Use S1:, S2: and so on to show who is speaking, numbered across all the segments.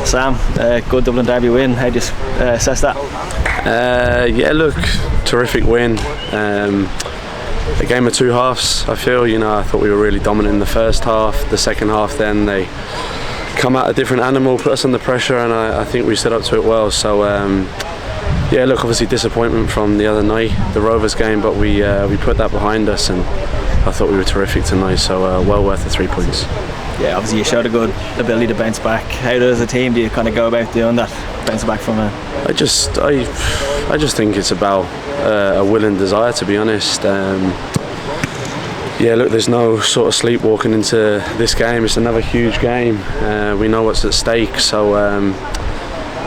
S1: Sam, good Dublin derby win. How do you assess that?
S2: Yeah, look, terrific win. A game of two halves, I feel. I thought we were really dominant in the first half. The second half, then they come out a different animal, put us under pressure, and I think we stood up to it well. So yeah, look, obviously disappointment from the other night, the Rovers game, but we put that behind us, and I thought we were terrific tonight. So well worth the 3 points.
S1: Yeah, obviously you showed a good ability to bounce back. How does a team do you kind of go about doing that, bouncing back from a?
S2: I just think it's about a will and desire, to be honest. Yeah, look, there's no sort of sleepwalking into this game. It's another huge game. We know what's at stake. So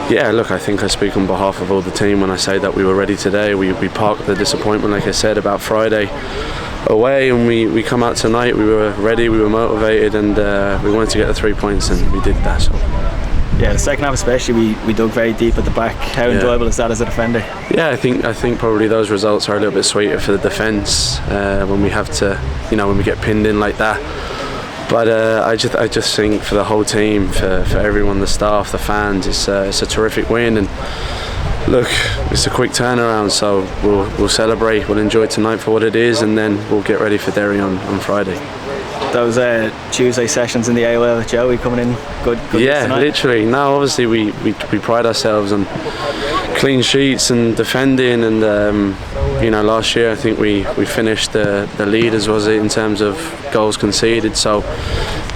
S2: yeah, look, I think I speak on behalf of all the team when I say that we were ready today. We parked the disappointment, like I said, about Friday away, and we come out tonight. We were ready, we were motivated, and we wanted to get the 3 points, and we did that. So.
S1: Yeah, the second half especially, we dug very deep at the back. How enjoyable is that as a defender?
S2: Yeah, I think probably those results are a little bit sweeter for the defence when we have to, when we get pinned in like that. But I just think for the whole team, for everyone, the staff, the fans, it's a terrific win. And look, it's a quick turnaround, so we'll celebrate, we'll enjoy tonight for what it is, and then we'll get ready for Derry on Friday.
S1: Those Tuesday sessions in the AOL with Joey coming in good
S2: yeah,
S1: tonight.
S2: Literally. Now, obviously, we pride ourselves on clean sheets and defending, and last year I think we finished the leaders, was it, in terms of goals conceded. So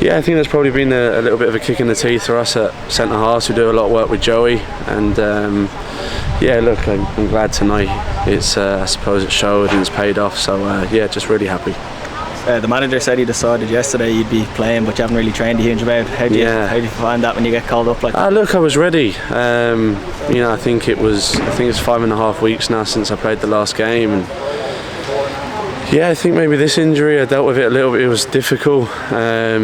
S2: yeah, I think there's probably been a little bit of a kick in the teeth for us at centre halves. We do a lot of work with Joey, and yeah, look, I'm glad tonight. It's I suppose it showed and it's paid off. So yeah, just really happy.
S1: The manager said he decided yesterday you'd be playing, but you haven't really trained a huge amount. How do you find that when you get called up like that?
S2: Look, I was ready. I think it's 5.5 weeks now since I played the last game, and yeah, I think maybe this injury I dealt with it a little bit. It was difficult. I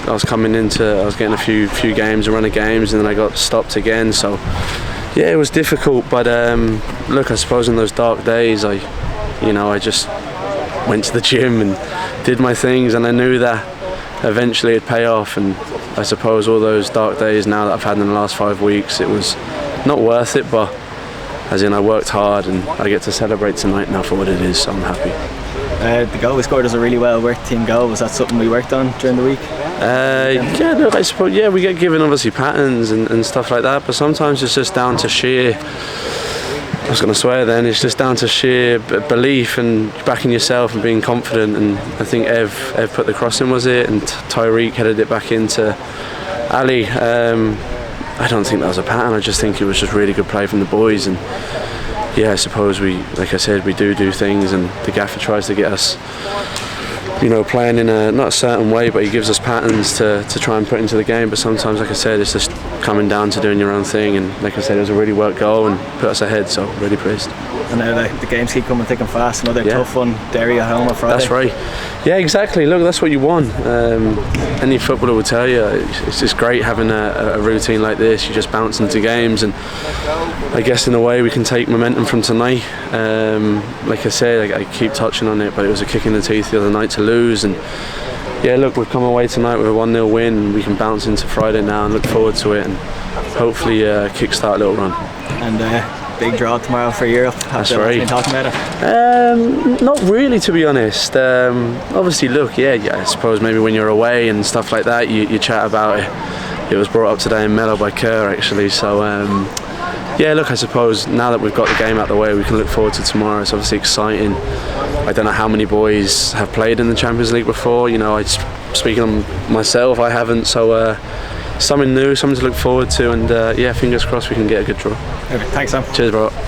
S2: was getting a few games, a run of games, and then I got stopped again. So yeah, it was difficult. But look, I suppose in those dark days, I just went to the gym and did my things, and I knew that eventually it'd pay off. And I suppose all those dark days now that I've had in the last 5 weeks, it was not worth it, but as in I worked hard, and I get to celebrate tonight now for what it is, so I'm happy.
S1: The goal we scored was a really well worked team goal. Was that something we worked on during the week?
S2: Yeah, look, I suppose, yeah, we get given obviously patterns and stuff like that, but sometimes it's just down to sheer, I was going to swear then, it's just down to sheer belief and backing yourself and being confident. And I think Ev put the cross in, was it, and Tyreek headed it back into Ali. I don't think that was a pattern. I just think it was just really good play from the boys. And yeah, I suppose like I said, we do things, and the gaffer tries to get us playing in not a certain way, but he gives us patterns to try and put into the game. But sometimes, like I said, it's just coming down to doing your own thing, and like I said, it was a really worked goal and put us ahead, so really pleased.
S1: And now the games keep coming thick and fast. Another tough one, Derry at home on Friday.
S2: That's right. Yeah, exactly. Look, that's what you want. Any footballer will tell you it's just great having a routine like this. You just bounce into games, and I guess in a way we can take momentum from tonight. Like I said, I keep touching on it, but it was a kick in the teeth the other night to lose. And yeah, look, we've come away tonight with a 1-0 win. We can bounce into Friday now and look forward to it, and hopefully kickstart a little run.
S1: And big draw tomorrow for Europe.
S2: That's right.
S1: Been talking about it?
S2: Not really, to be honest. Obviously, look, yeah, I suppose maybe when you're away and stuff like that, you chat about it. It was brought up today in Mellow by Kerr, actually. So yeah, look, I suppose now that we've got the game out of the way, we can look forward to tomorrow. It's obviously exciting. I don't know how many boys have played in the Champions League before. Speaking on myself, I haven't. So something new, something to look forward to, and yeah, fingers crossed we can get a good draw.
S1: Thanks, Sam.
S2: Cheers, bro.